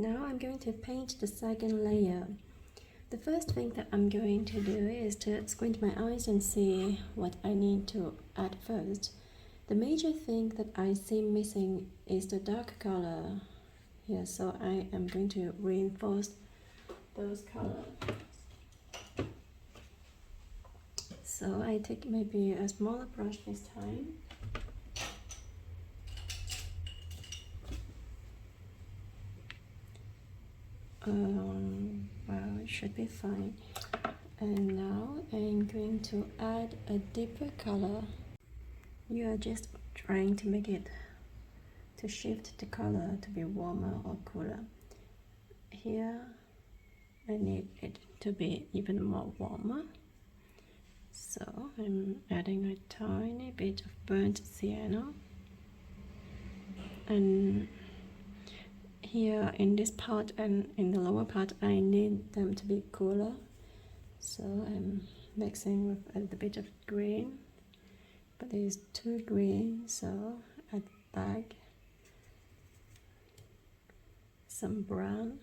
Now I'm going to paint the second layer. The first thing that I'm going to do is to squint my eyes and see what I need to add first. The major thing that I see missing is the dark color here, so I am going to reinforce those colors. So I take maybe a smaller brush this time. Well, it should be fine. And now I'm going to add a deeper color. You are just trying to make it, to shift the color to be warmer or cooler. Here, I need it to be even more warmer. So I'm adding a tiny bit of burnt sienna. And here in this part and in the lower part, I need them to be cooler. So I'm mixing with a little bit of green, but it is too green, so add back some brown.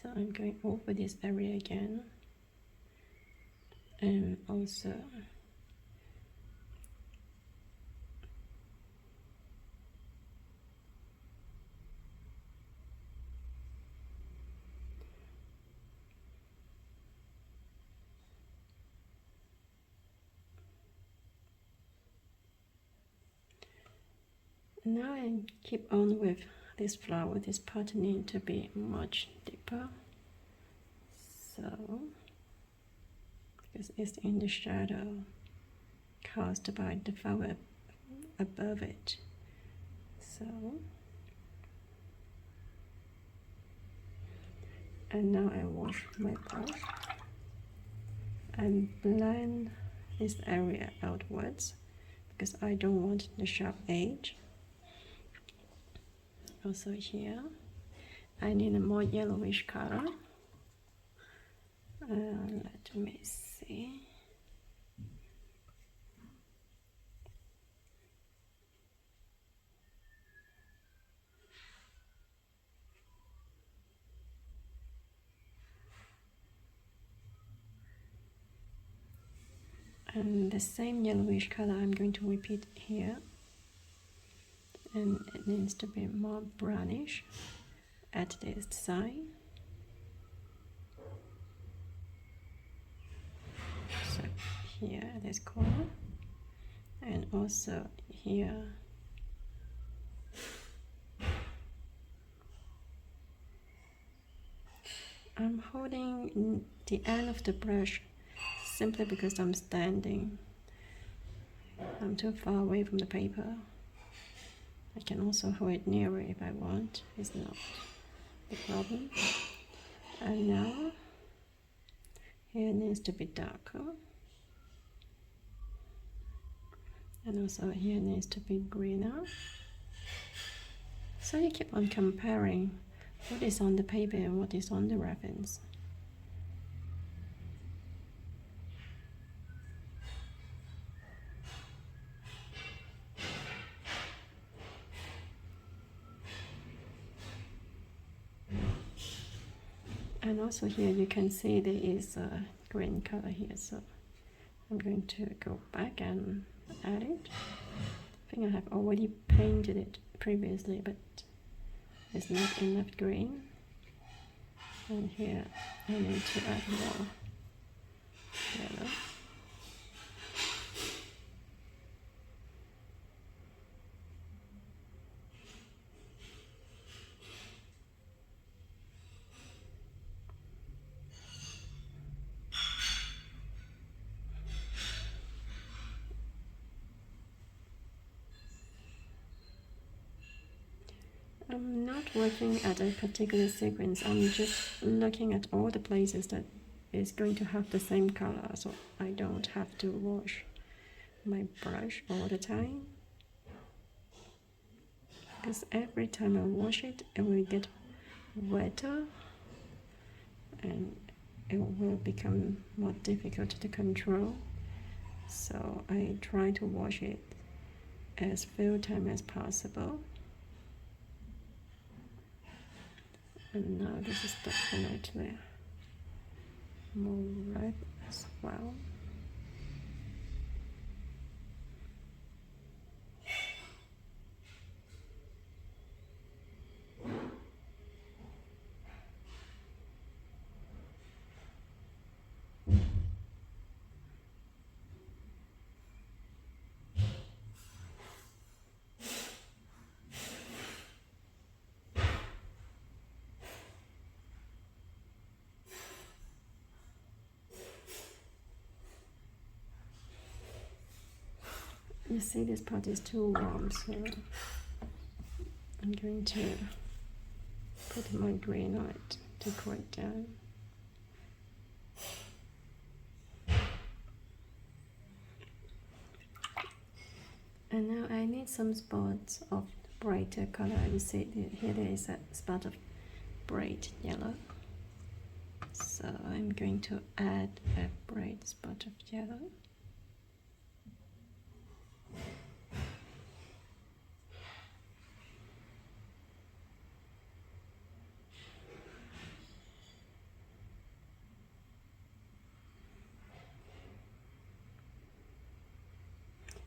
So I'm going over this area again, and also now I keep on with this flower. This part needs to be much deeper, so because it's in the shadow cast by the flower above it. So, and now I wash my brush and blend this area outwards because I don't want the sharp edge. Also here, I need a more yellowish color. Let me see. And the same yellowish color I'm going to repeat here. And it needs to be more brownish at this side. So here, this corner, and also here. I'm holding the end of the brush simply because I'm standing. I'm too far away from the paper. I can also hold it nearer if I want. It's not the problem. And now, here needs to be darker. And also here needs to be greener. So you keep on comparing what is on the paper and what is on the reference. And also here you can see there is a green color here, so I'm going to go back and add it. I think I have already painted it previously, but there's not enough green. And here I need to add more yellow. I'm not working at a particular sequence, I'm just looking at all the places that is going to have the same color, so I don't have to wash my brush all the time. Because every time I wash it, it will get wetter and it will become more difficult to control. So I try to wash it as few times as possible. And now this is definitely more red as well. You see this part is too warm, so I'm going to put my green on it to cool it down. And now I need some spots of brighter color. You see here there is a spot of bright yellow. So I'm going to add a bright spot of yellow.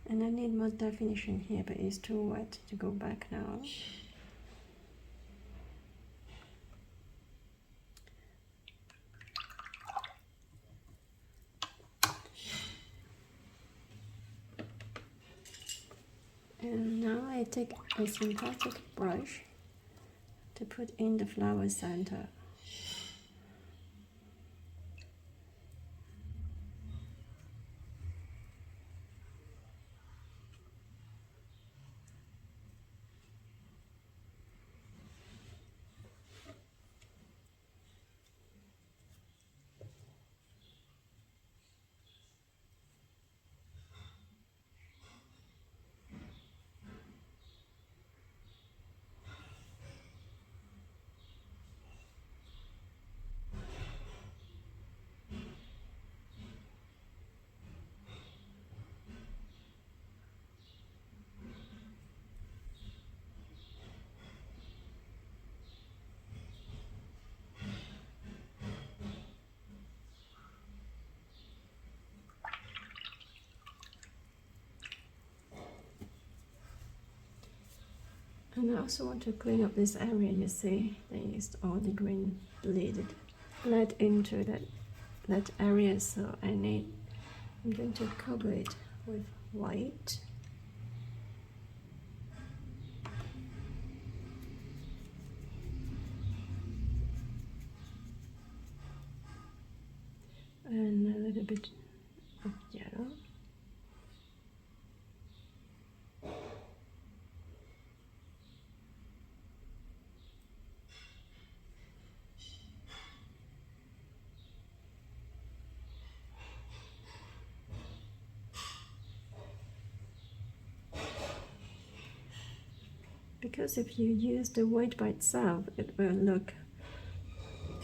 And I need more definition here, but it's too wet to go back now. And now I take a synthetic brush to put in the flower center. And I also want to clean up this area. You see, there is all the green bled into that area. So I'm going to cover it with white. And a little bit of yellow. Because if you use the white by itself, it will look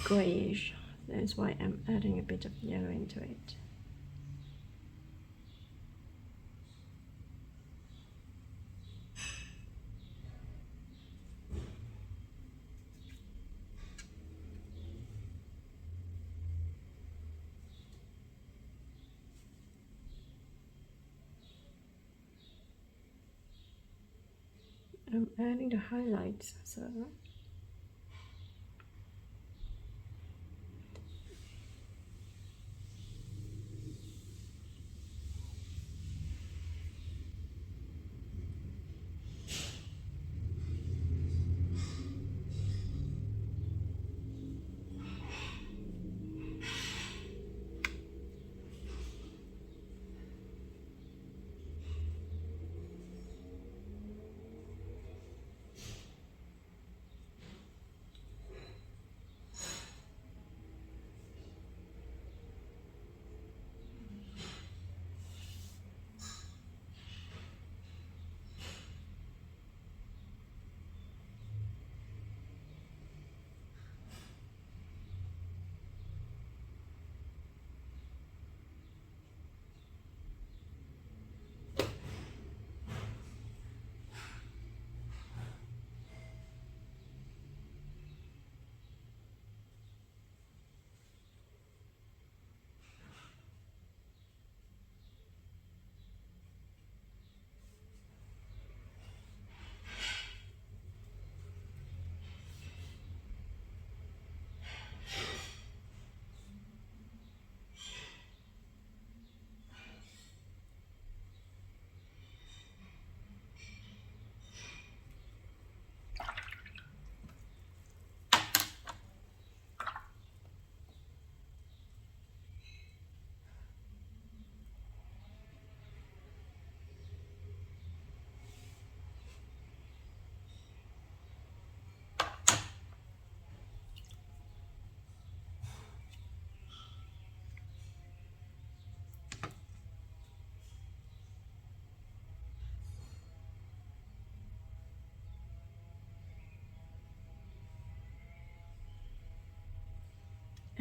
grayish. That's why I'm adding a bit of yellow into it. I'm adding the highlights, so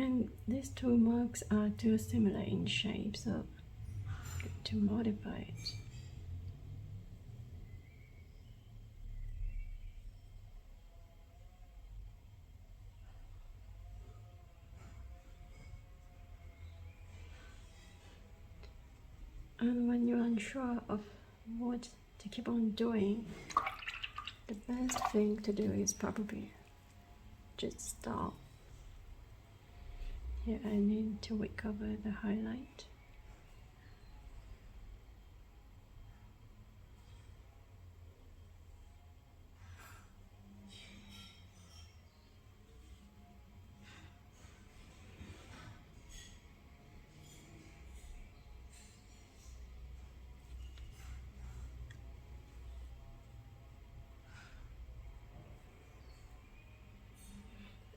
And these two marks are too similar in shape, so to modify it. And when you're unsure of what to keep on doing, the best thing to do is probably just stop. Here I need to recover the highlight.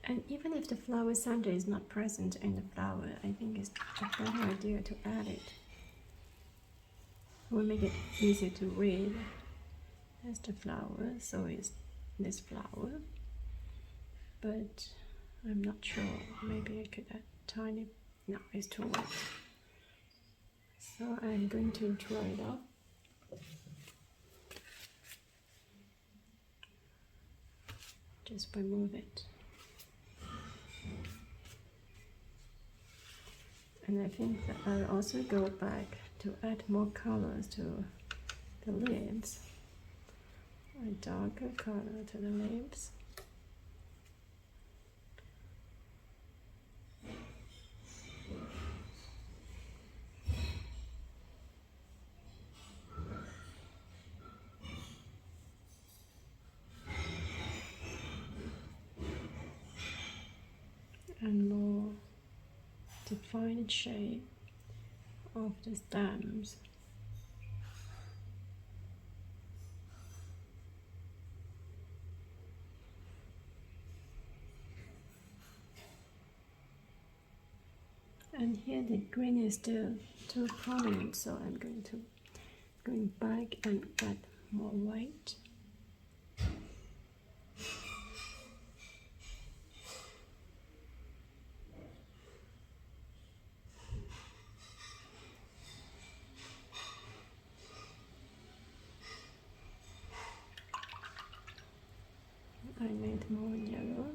And even if the flower center is not present in the flower, I think it's a better idea to add it. It will make it easier to read as the flower, so is this flower. But I'm not sure, maybe I could add tiny, no, it's too wet. So I'm going to dry it up. Just remove it. And I think that I'll also go back to add more colors to the leaves. A darker color to the leaves. And more defined shape of the stems. And here the green is still too prominent, so I'm going back and add more white. I made more yellow,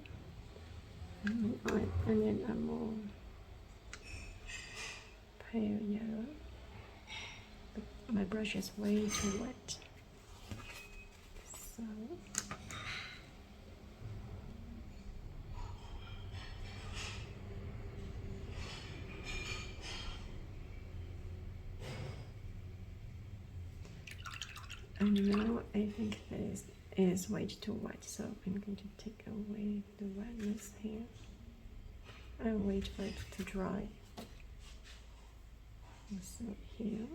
and then a more pale yellow. But my brush is way too wet, so and now I think this is way too wet, so I'm going to take away the wetness here. I'll wait for it to dry. So here.